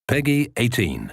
Peggy 18.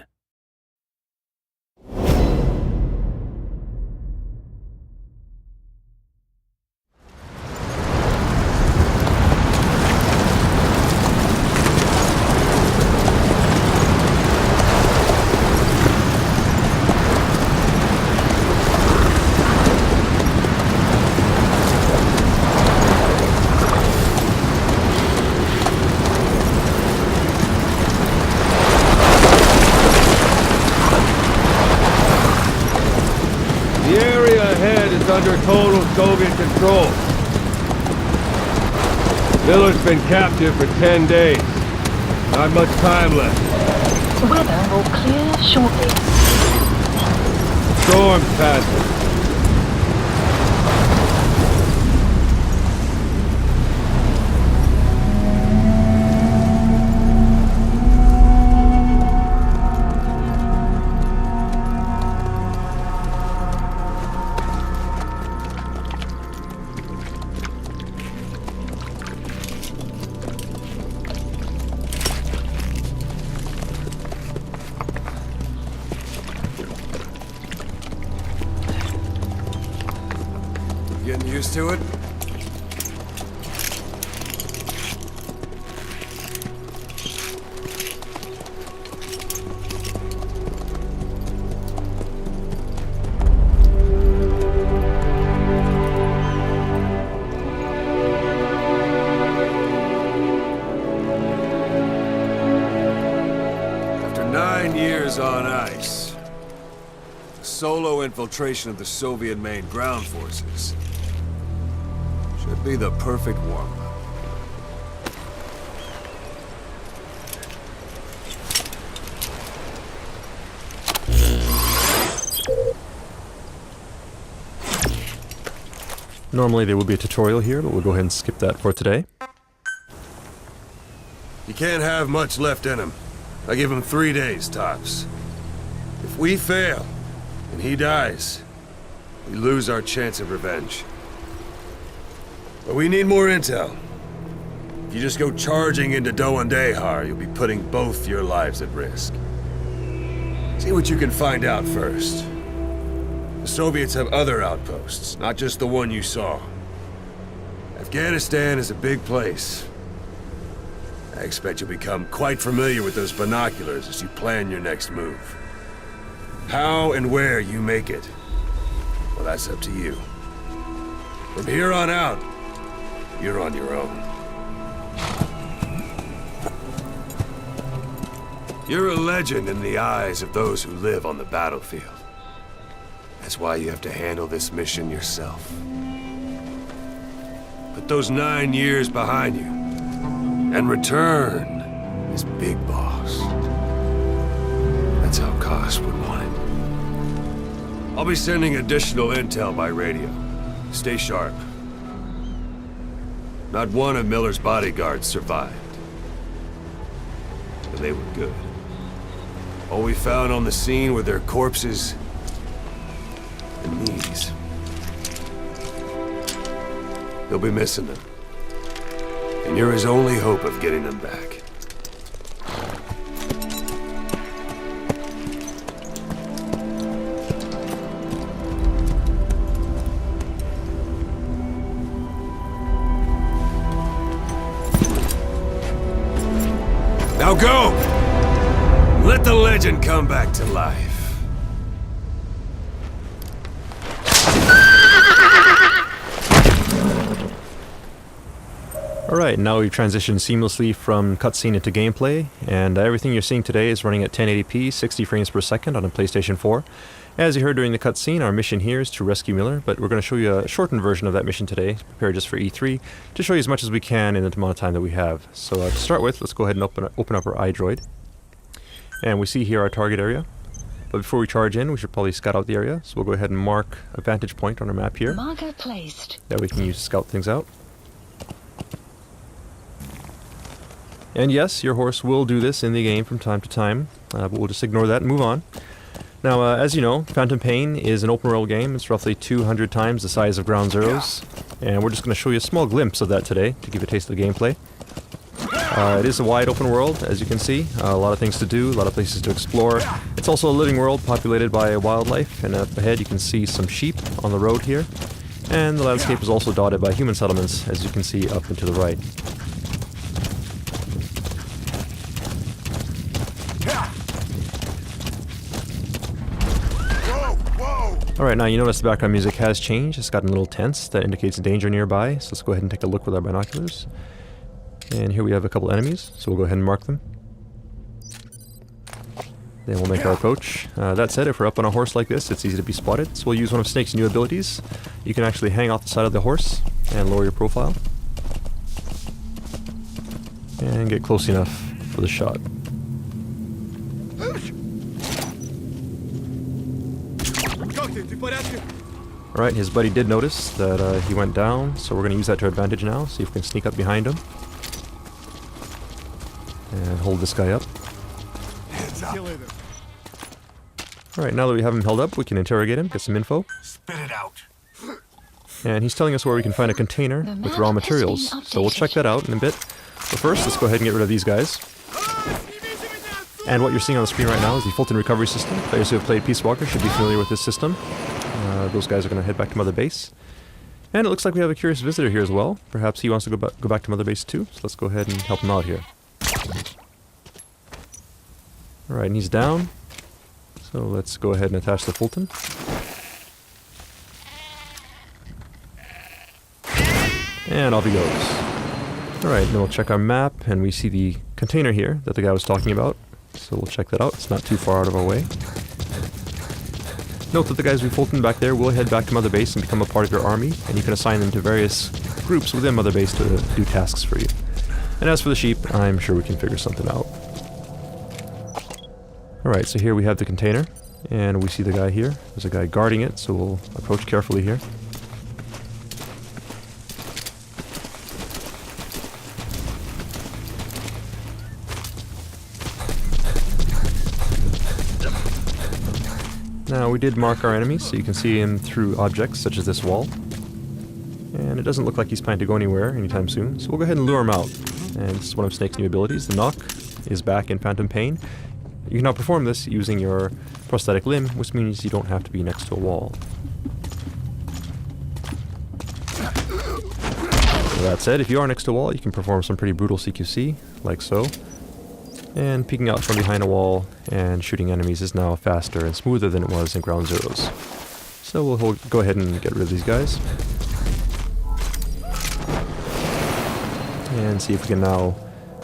The area ahead is under total Soviet control. Miller's been captive for 10 days. Not much time left. Weather will clear shortly. Storm's passing. Getting used to it? After 9 years on ice, solo infiltration of the Soviet main ground forces should be the perfect warm-up. Normally there would be a tutorial here, but we'll go ahead and skip that for today. He can't have much left in him. I give him 3 days, tops. If we fail, and he dies, we lose our chance of revenge. But we need more intel. If you just go charging into Dehar, you'll be putting both your lives at risk. See what you can find out first. The Soviets have other outposts, not just the one you saw. Afghanistan is a big place. I expect you'll become quite familiar with those binoculars as you plan your next move. How and where you make it, well, that's up to you. From here on out, you're on your own. You're a legend in the eyes of those who live on the battlefield. That's why you have to handle this mission yourself. Put those 9 years behind you, and return as Big Boss. That's how Koss would want it. I'll be sending additional intel by radio. Stay sharp. Not one of Miller's bodyguards survived. And they were good. All we found on the scene were their corpses and knees. He'll be missing them. And you're his only hope of getting them back. Now go! Let the legend come back to life. Alright, now we've transitioned seamlessly from cutscene into gameplay, and everything you're seeing today is running at 1080p, 60 frames per second on a PlayStation 4. As you heard during the cutscene, our mission here is to rescue Miller, but we're going to show you a shortened version of that mission today, prepared just for E3, to show you as much as we can in the amount of time that we have. So to start with, let's go ahead and open up our iDroid. And we see here our target area. But before we charge in, we should probably scout out the area, so we'll go ahead and mark a vantage point on our map here. Marker placed. That we can use to scout things out. And yes, your horse will do this in the game from time to time, but we'll just ignore that and move on. Now, as you know, Phantom Pain is an open world game. It's roughly 200 times the size of Ground Zeroes, and we're just going to show you a small glimpse of that today to give you a taste of the gameplay. It is a wide open world, as you can see. A lot of things to do, a lot of places to explore. It's also a living world populated by wildlife, and up ahead you can see some sheep on the road here. And the landscape is also dotted by human settlements, as you can see up and to the right. Alright, now you notice the background music has changed. It's gotten a little tense. That indicates danger nearby, so let's go ahead and take a look with our binoculars. And here we have a couple enemies, so we'll go ahead and mark them. Then we'll make our approach. That said, if we're up on a horse like this, it's easy to be spotted, so we'll use one of Snake's new abilities. You can actually hang off the side of the horse and lower your profile. And get close enough for the shot. Alright, his buddy did notice that he went down, so we're going to use that to our advantage now. See if we can sneak up behind him. And hold this guy up. Alright, now that we have him held up, we can interrogate him, get some info. Spit it out. And he's telling us where we can find a container with raw materials, so we'll check that out in a bit. But first, let's go ahead and get rid of these guys. And what you're seeing on the screen right now is the Fulton recovery system. Players who have played Peace Walker should be familiar with this system. Those guys are going to head back to Mother Base. And it looks like we have a curious visitor here as well. Perhaps he wants to go back to Mother Base too, so let's go ahead and help him out here. Alright, and he's down. So let's go ahead and attach the Fulton. And off he goes. Alright, then we'll check our map, and we see the container here that the guy was talking about. So we'll check that out. It's not too far out of our way. Note that the guys we Fulton back there will head back to Mother Base and become a part of your army, and you can assign them to various groups within Mother Base to do tasks for you. And as for the sheep, I'm sure we can figure something out. Alright, so here we have the container, and we see the guy here. There's a guy guarding it, so we'll approach carefully here. Now, we did mark our enemies, so you can see him through objects such as this wall. And it doesn't look like he's planning to go anywhere anytime soon, so we'll go ahead and lure him out. And this is one of Snake's new abilities. The knock is back in Phantom Pain. You can now perform this using your prosthetic limb, which means you don't have to be next to a wall. With that said, if you are next to a wall, you can perform some pretty brutal CQC, like so. And peeking out from behind a wall and shooting enemies is now faster and smoother than it was in Ground Zeroes. So we'll go ahead and get rid of these guys. And see if we can now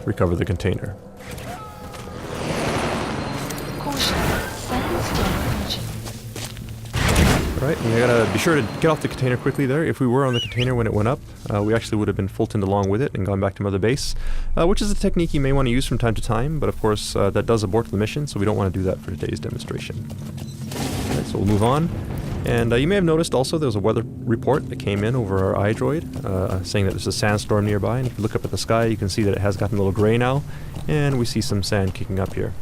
recover the container. Alright, we gotta be sure to get off the container quickly there. If we were on the container when it went up, we actually would have been Fultoned along with it and gone back to Mother Base, which is a technique you may want to use from time to time, but of course that does abort the mission, so we don't want to do that for today's demonstration. Alright, so we'll move on. And you may have noticed also there was a weather report that came in over our iDroid, saying that there's a sandstorm nearby, and if you look up at the sky you can see that it has gotten a little gray now, and we see some sand kicking up here.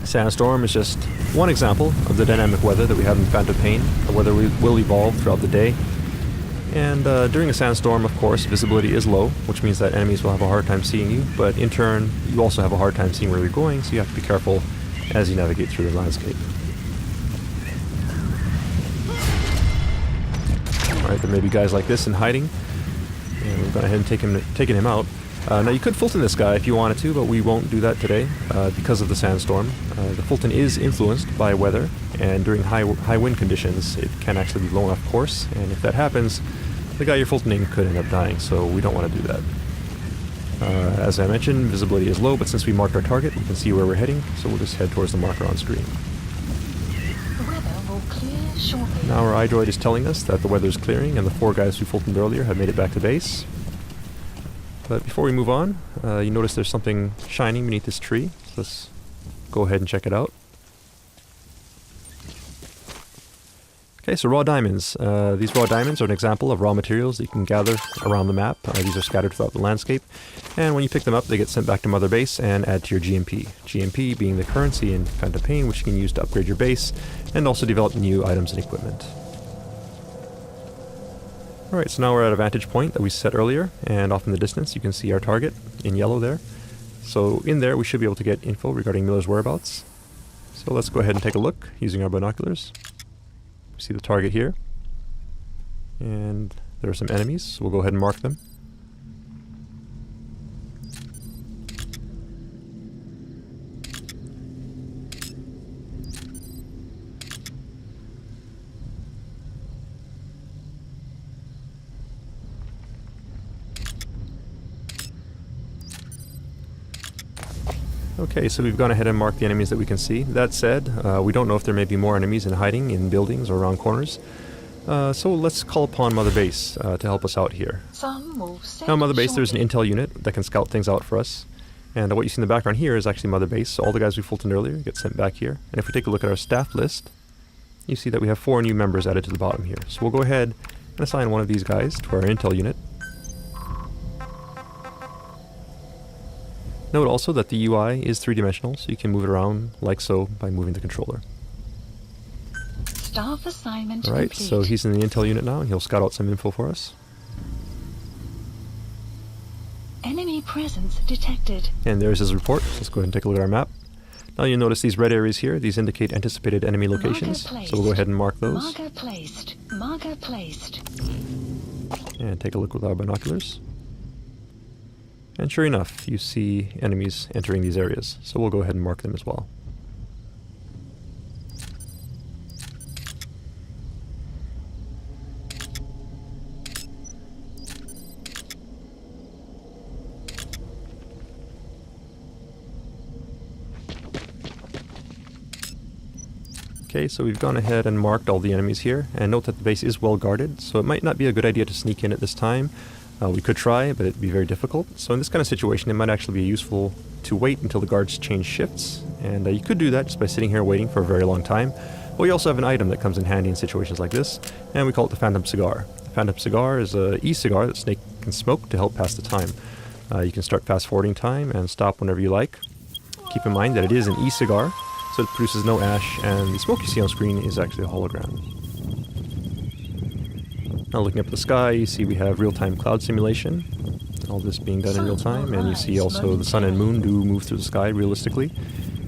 Sandstorm is just one example of the dynamic weather that we have in Phantom Pain. The weather will evolve throughout the day. And during a sandstorm, of course, visibility is low, which means that enemies will have a hard time seeing you, but in turn, you also have a hard time seeing where you're going, so you have to be careful as you navigate through the landscape. Alright, there may be guys like this in hiding, and we've gone ahead and taken him out. Now you could Fulton this guy if you wanted to, but we won't do that today because of the sandstorm. The Fulton is influenced by weather, and during high wind conditions it can actually be blown off course, and if that happens, the guy you're Fultoning could end up dying, so we don't want to do that. As I mentioned, visibility is low, but since we marked our target, we can see where we're heading, so we'll just head towards the marker on screen. The weather will clear shortly. Now our iDroid is telling us that the weather is clearing, and the 4 guys who Fultoned earlier have made it back to base. But before we move on, you notice there's something shining beneath this tree. So let's go ahead and check it out. Okay, so raw diamonds. These raw diamonds are an example of raw materials that you can gather around the map. These are scattered throughout the landscape. And when you pick them up, they get sent back to Mother Base and add to your GMP. GMP being the currency in Phantom Pain, which you can use to upgrade your base and also develop new items and equipment. Alright, so now we're at a vantage point that we set earlier, and off in the distance you can see our target in yellow there. So in there we should be able to get info regarding Miller's whereabouts. So let's go ahead and take a look using our binoculars. We see the target here, and there are some enemies, so we'll go ahead and mark them. Okay, so we've gone ahead and marked the enemies that we can see. That said, we don't know if there may be more enemies in hiding in buildings or around corners. So let's call upon Mother Base to help us out here. Now, Mother Base, there's an intel unit that can scout things out for us. And what you see in the background here is actually Mother Base. So all the guys we fultoned earlier get sent back here. And if we take a look at our staff list, you see that we have 4 new members added to the bottom here. So we'll go ahead and assign one of these guys to our intel unit. Note also that the UI is 3-dimensional, so you can move it around like so by moving the controller. Staff assignment Alright, complete. so he's in the intel unit now, and he'll scout out some info for us. Enemy presence detected. And there's his report. Let's go ahead and take a look at our map. Now you'll notice these red areas here. These indicate anticipated enemy locations. So we'll go ahead and mark those. Marker placed. Marker placed. And take a look with our binoculars. And sure enough, you see enemies entering these areas. So we'll go ahead and mark them as well. Okay, so we've gone ahead and marked all the enemies here, and note that the base is well guarded, so it might not be a good idea to sneak in at this time. We could try, but it'd be very difficult. So in this kind of situation, it might actually be useful to wait until the guards change shifts, and you could do that just by sitting here waiting for a very long time. But we also have an item that comes in handy in situations like this, and we call it the Phantom Cigar. The Phantom Cigar is an e-cigar that Snake can smoke to help pass the time. You can start fast-forwarding time and stop whenever you like. Keep in mind that it is an e-cigar, so it produces no ash, and the smoke you see on screen is actually a hologram. Now looking up at the sky, you see we have real-time cloud simulation. All this being done in real time, and you see also the sun and moon do move through the sky realistically,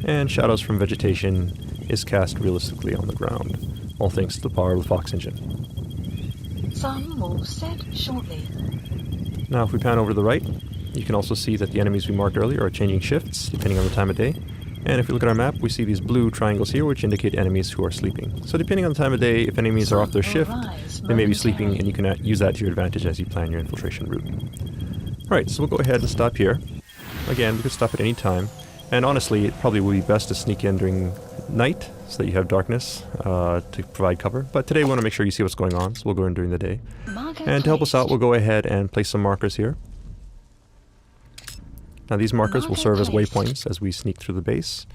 and shadows from vegetation is cast realistically on the ground, all thanks to the power of the Fox engine. Sun will set shortly. Now if we pan over to the right, you can also see that the enemies we marked earlier are changing shifts depending on the time of day. And if we look at our map, we see these blue triangles here, which indicate enemies who are sleeping. So depending on the time of day, if enemies are off their shift, they may be sleeping, and you can use that to your advantage as you plan your infiltration route. Alright, so we'll go ahead and stop here. Again, we could stop at any time. And honestly, it probably would be best to sneak in during night, so that you have darkness to provide cover. But today we want to make sure you see what's going on, so we'll go in during the day. And to help us out, we'll go ahead and place some markers here. Now these markers will serve as waypoints as we sneak through the base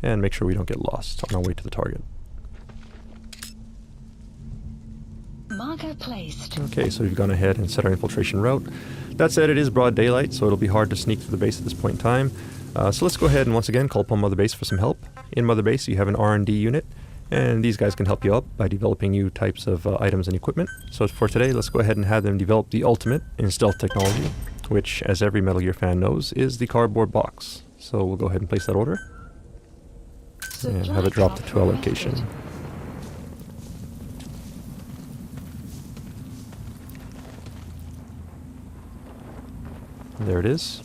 and make sure we don't get lost on our way to the target. Marker placed. Okay, so we've gone ahead and set our infiltration route. That said, it is broad daylight, so it'll be hard to sneak through the base at this point in time. So let's go ahead and once again call upon Mother Base for some help. In Mother Base you have an R&D unit, and these guys can help you out by developing new types of items and equipment. So for today, let's go ahead and have them develop the ultimate in stealth technology, which, as every Metal Gear fan knows, is the cardboard box. So we'll go ahead and place that order, and have it dropped to our location. And there it is.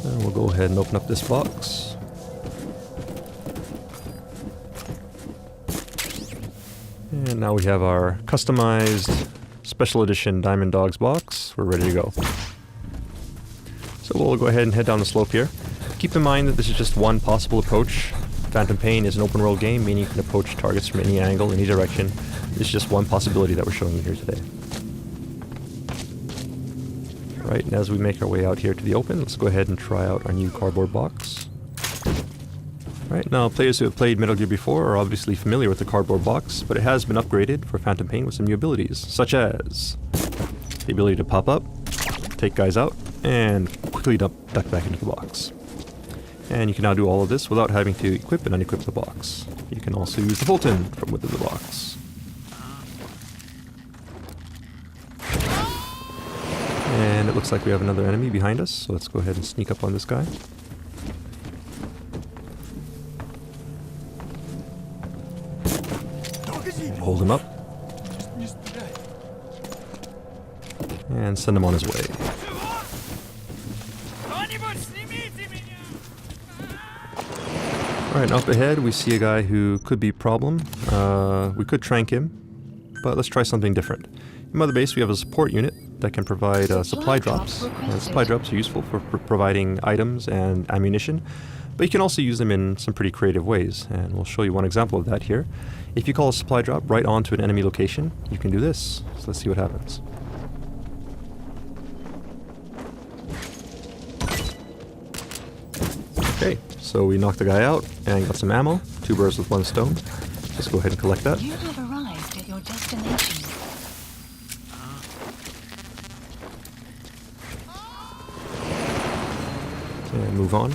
So we'll go ahead and open up this box. And now we have our customized special edition Diamond Dogs box. We're ready to go. So we'll go ahead and head down the slope here. Keep in mind that this is just one possible approach. Phantom Pain is an open world game, meaning you can approach targets from any angle, any direction. It's just one possibility that we're showing you here today. Right, and as we make our way out here to the open, let's go ahead and try out our new cardboard box. Right, now players who have played Metal Gear before are obviously familiar with the cardboard box, but it has been upgraded for Phantom Pain with some new abilities, such as the ability to pop up, take guys out, and quickly duck back into the box. And you can now do all of this without having to equip and unequip the box. You can also use the Fulton from within the box. And it looks like we have another enemy behind us, so let's go ahead and sneak up on this guy. And hold him up. And send him on his way. Alright, up ahead we see a guy who could be a problem. We could trank him, but let's try something different. In Mother Base we have a support unit that can provide supply drops. Supply drops are useful for providing items and ammunition, but you can also use them in some pretty creative ways, and we'll show you one example of that here. If you call a supply drop right onto an enemy location, you can do this. So let's see what happens. Okay, so we knocked the guy out and got some ammo. 2 birds with 1 stone. Just go ahead and collect that. You have arrived at your destination. And move on.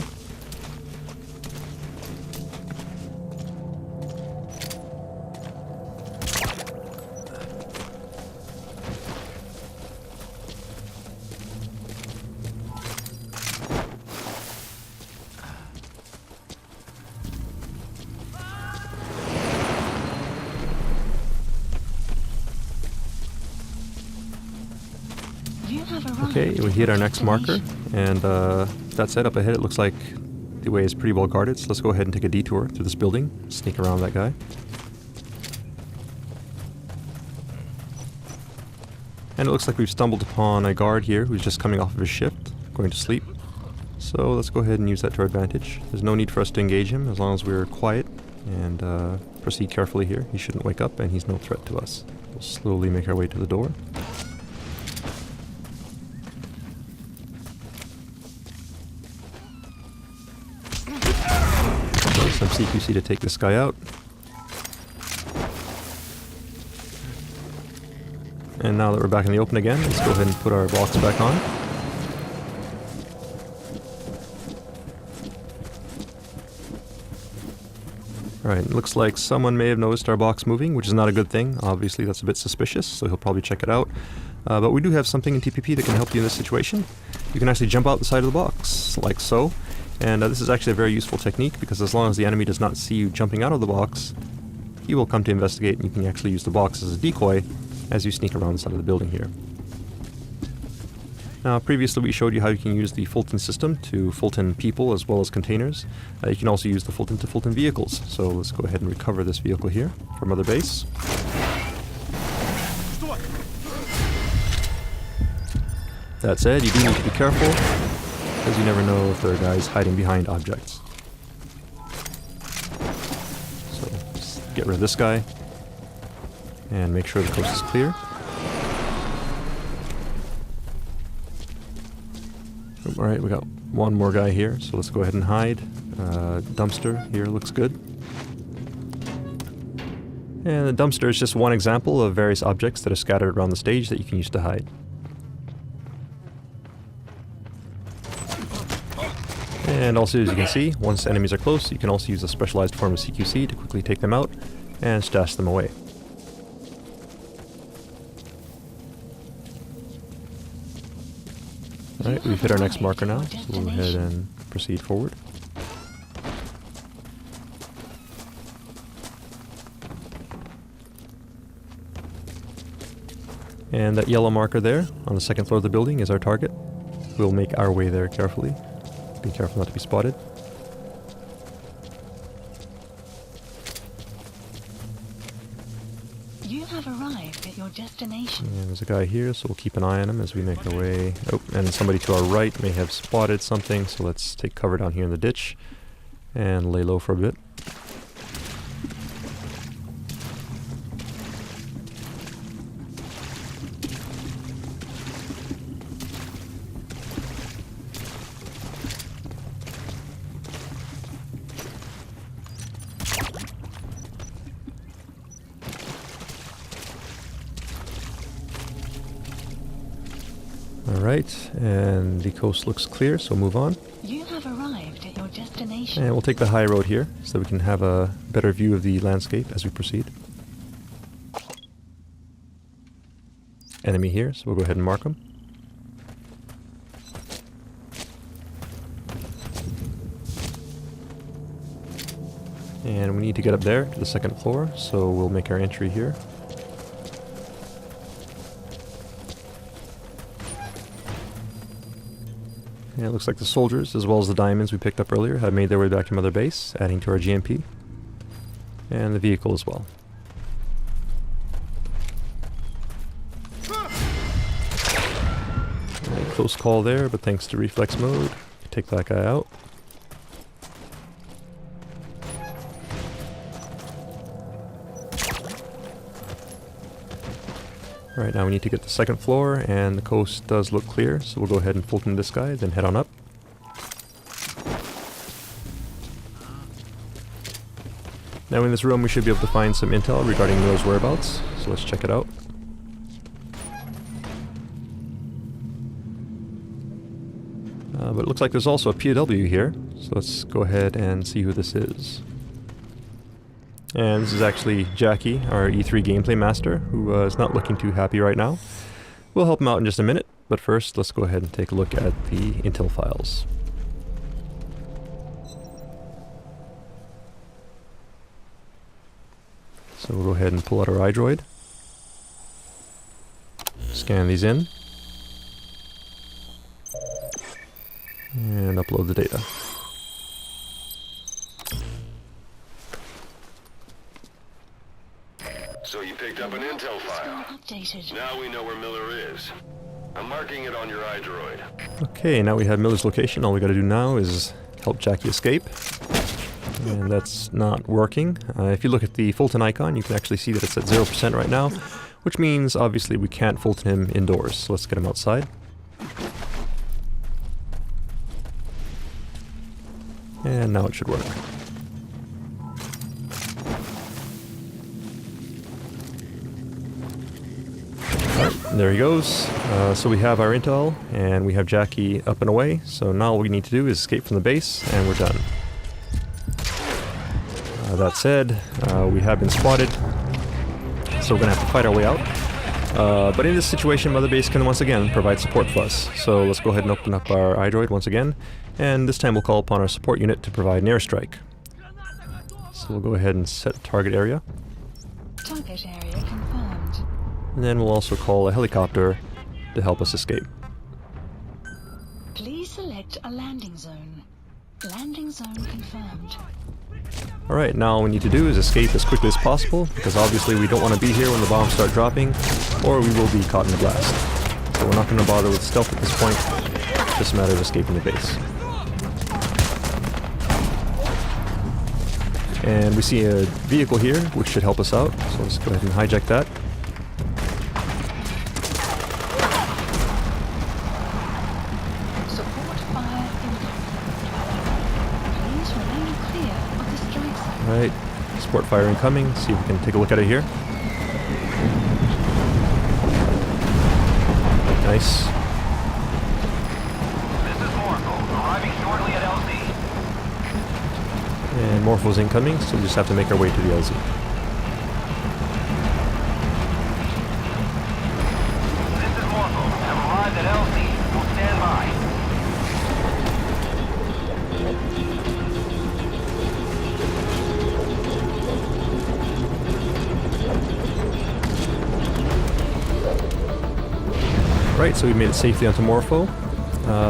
You have arrived. Okay, we hit our next marker, and that's it. Up ahead it looks like the way is pretty well guarded, so let's go ahead and take a detour through this building, sneak around that guy. And it looks like we've stumbled upon a guard here who's just coming off of his shift, going to sleep. So let's go ahead and use that to our advantage. There's no need for us to engage him as long as we're quiet and proceed carefully here. He shouldn't wake up and he's no threat to us. We'll slowly make our way to the door. Some CQC to take this guy out. And now that we're back in the open again, let's go ahead and put our box back on. Alright, it looks like someone may have noticed our box moving, which is not a good thing. Obviously that's a bit suspicious, so he'll probably check it out. But we do have something in TPP that can help you in this situation. You can actually jump out the side of the box, like so. And this is actually a very useful technique, because as long as the enemy does not see you jumping out of the box, he will come to investigate, and you can actually use the box as a decoy as you sneak around the side of the building here. Now, previously we showed you how you can use the Fulton system to Fulton people as well as containers. You can also use the Fulton to Fulton vehicles. So let's go ahead and recover this vehicle here from Mother Base. That said, you do need to be careful, because you never know if there are guys hiding behind objects. So, just get rid of this guy, and make sure the coast is clear. Alright, we got one more guy here, so let's go ahead and hide. Dumpster here looks good. And the dumpster is just one example of various objects that are scattered around the stage that you can use to hide. And also, as you can see, once enemies are close, you can also use a specialized form of CQC to quickly take them out and stash them away. Alright, we've hit our next marker now, so we'll go ahead and proceed forward. And that yellow marker there, on the second floor of the building, is our target. We'll make our way there carefully. Be careful not to be spotted. You have arrived at your destination. And there's a guy here, so we'll keep an eye on him as we make our way. Oh, and somebody to our right may have spotted something, so let's take cover down here in the ditch and lay low for a bit. Alright, and the coast looks clear, so move on. You have arrived at your destination. destination. And we'll take the high road here so we can have a better view of the landscape as we proceed. Enemy here, so we'll go ahead and mark them. And we need to get up there to the second floor, so we'll make our entry here. And it looks like the soldiers, as well as the diamonds we picked up earlier, have made their way back to Mother Base, adding to our GMP. And the vehicle as well. Right, close call there, but thanks to reflex mode, take that guy out. Right, now we need to get to the second floor, and the coast does look clear, so we'll go ahead and Fulton this guy, then head on up. Now in this room we should be able to find some intel regarding Miller's whereabouts, so let's check it out. But it looks like there's also a POW here, so let's go ahead and see who this is. And this is actually Jackie, our E3 gameplay master, who is not looking too happy right now. We'll help him out in just a minute, but first let's go ahead and take a look at the intel files. So we'll go ahead and pull out our iDroid, scan these in, and upload the data. So you picked up an intel file. Updated. Now we know where Miller is. I'm marking it on your iDroid. Okay, now we have Miller's location. All we gotta do now is help Jackie escape. And that's not working. If you look at the Fulton icon, you can actually see that it's at 0% right now, which means obviously we can't Fulton him indoors. So let's get him outside. And now it should work. There he goes. So we have our intel, and we have Jackie up and away. So now all we need to do is escape from the base, and we're done. That said, we have been spotted, so we're going to have to fight our way out. But in this situation, Mother Base can once again provide support for us. So let's go ahead and open up our iDroid once again, and this time we'll call upon our support unit to provide an airstrike. So we'll go ahead and set target area. Target area confirmed. And then we'll also call a helicopter to help us escape. Please select a landing zone. Landing zone confirmed. Alright, now all we need to do is escape as quickly as possible, because obviously we don't want to be here when the bombs start dropping, or we will be caught in a blast. So we're not going to bother with stealth at this point, it's just a matter of escaping the base. And we see a vehicle here, which should help us out, so let's go ahead and hijack that. Support fire incoming. Please remain clear of the strike zone. Alright, support fire incoming, see if we can take a look at it here. Nice. This is Morpho, arriving shortly at LZ. And Morpho's incoming, so we just have to make our way to the LZ. This is Morpho. Have arrived at LZ. Will stand by. Right, so we made it safely onto Morpho.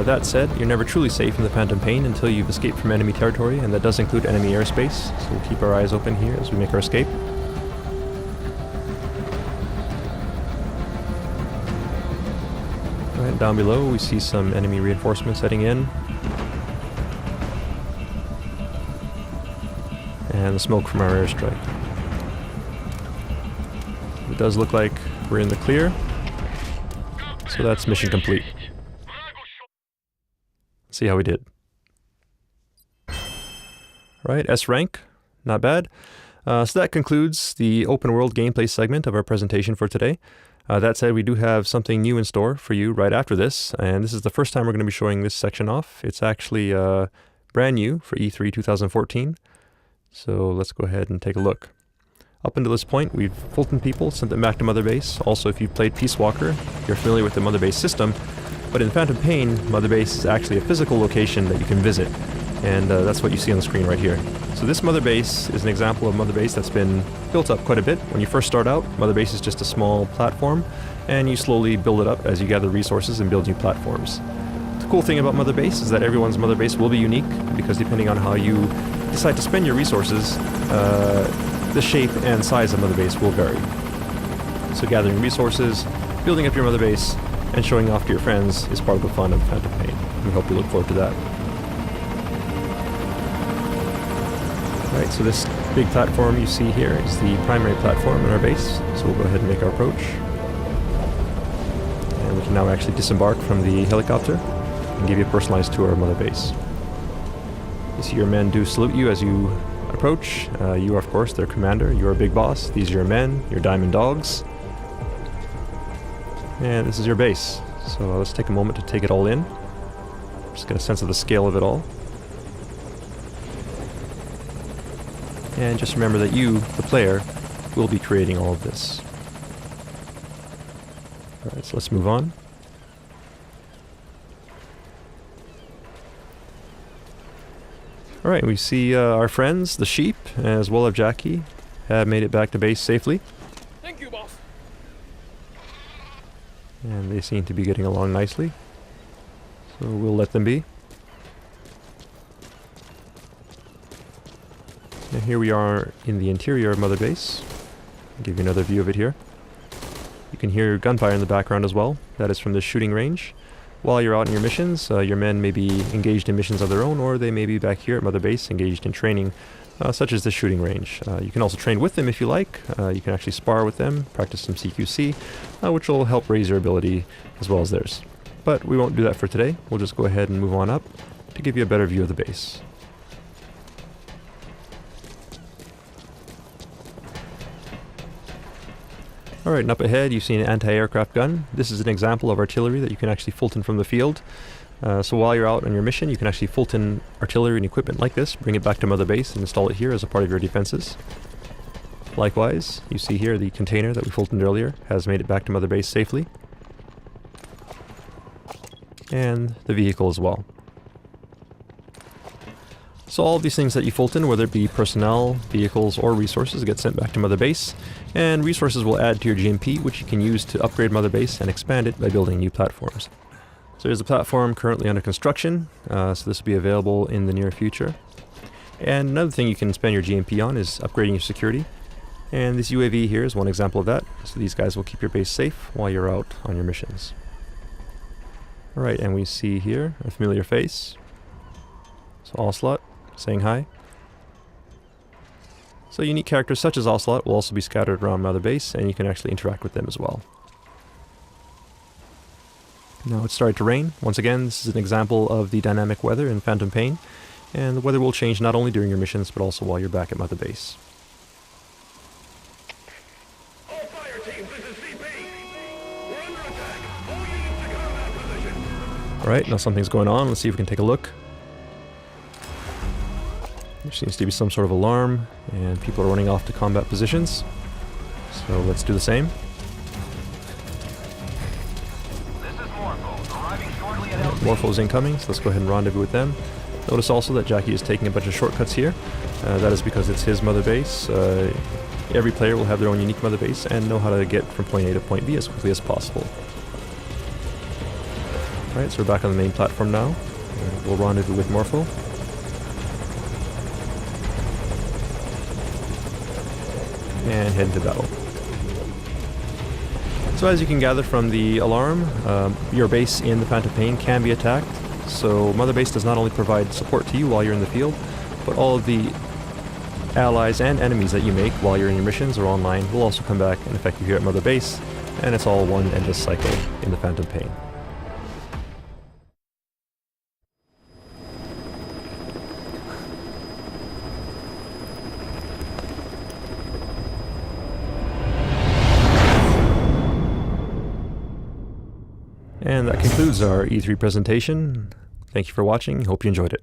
That said, you're never truly safe in the Phantom Pain until you've escaped from enemy territory, and that does include enemy airspace, so we'll keep our eyes open here as we make our escape. Right, down below we see some enemy reinforcements heading in. And the smoke from our airstrike. It does look like we're in the clear, so that's mission complete. See how we did. Right, S rank, not bad. So that concludes the open world gameplay segment of our presentation for today. That said, we do have something new in store for you right after this, and this is the first time we're going to be showing this section off. It's actually brand new for E3 2014. So let's go ahead and take a look. Up until this point, we've Fulton people, sent them back to Mother Base. Also, if you've played Peace Walker, you're familiar with the Mother Base system. But in Phantom Pain, Mother Base is actually a physical location that you can visit. And that's what you see on the screen right here. So this Mother Base is an example of Mother Base that's been built up quite a bit. When you first start out, Mother Base is just a small platform, and you slowly build it up as you gather resources and build new platforms. The cool thing about Mother Base is that everyone's Mother Base will be unique, because depending on how you decide to spend your resources, the shape and size of Mother Base will vary. So gathering resources, building up your Mother Base, and showing off to your friends is part of the fun of Phantom Pain. We hope you look forward to that. Alright, so this big platform you see here is the primary platform in our base, so we'll go ahead and make our approach. And we can now actually disembark from the helicopter and give you a personalized tour of Mother Base. You see your men do salute you as you approach. You are, of course, their commander. You are Big Boss. These are your men, your diamond dogs. And this is your base. So let's take a moment to take it all in. Just get a sense of the scale of it all. And just remember that you, the player, will be creating all of this. Alright, so let's move on. Alright, we see our friends, the sheep, as well as Jackie, have made it back to base safely. Thank you, boss. And they seem to be getting along nicely. So we'll let them be. And here we are in the interior of Mother Base. I'll give you another view of it here. You can hear gunfire in the background as well. That is from the shooting range. While you're out in your missions, your men may be engaged in missions of their own, or they may be back here at Mother Base engaged in training, such as the shooting range. You can also train with them if you like. You can actually spar with them, practice some CQC, which will help raise your ability as well as theirs. But we won't do that for today. We'll just go ahead and move on up to give you a better view of the base. Alright, and up ahead you see an anti-aircraft gun. This is an example of artillery that you can actually Fulton from the field. So while you're out on your mission, you can actually Fulton artillery and equipment like this, bring it back to Mother Base and install it here as a part of your defenses. Likewise, you see here the container that we Fultoned earlier has made it back to Mother Base safely. And the vehicle as well. So all of these things that you Fulton, whether it be personnel, vehicles, or resources, get sent back to Mother Base, and resources will add to your GMP, which you can use to upgrade Mother Base and expand it by building new platforms. So there's a platform currently under construction, so this will be available in the near future. And another thing you can spend your GMP on is upgrading your security. And this UAV here is one example of that, so these guys will keep your base safe while you're out on your missions. Alright, and we see here a familiar face. So Ocelot, saying hi. So unique characters such as Ocelot will also be scattered around Mother Base, and you can actually interact with them as well. Now it's started to rain. Once again, this is an example of the dynamic weather in Phantom Pain, and the weather will change not only during your missions, but also while you're back at Mother Base. All fire teams, this is CP. We're under attack. All units to combat position. Alright, now something's going on. Let's see if we can take a look. There seems to be some sort of alarm, and people are running off to combat positions. So let's do the same. This is Morpho, arriving shortly at LZ. Morpho's incoming, so let's go ahead and rendezvous with them. Notice also that Jackie is taking a bunch of shortcuts here. That is because it's his Mother Base. Every player will have their own unique Mother Base and know how to get from point A to point B as quickly as possible. Alright, so we're back on the main platform now. We'll rendezvous with Morpho. And head into battle. So as you can gather from the alarm, your base in the Phantom Pain can be attacked. So Mother Base does not only provide support to you while you're in the field, but all of the allies and enemies that you make while you're in your missions or online will also come back and affect you here at Mother Base, and it's all one endless cycle in the Phantom Pain. And that concludes our E3 presentation. Thank you for watching. Hope you enjoyed it.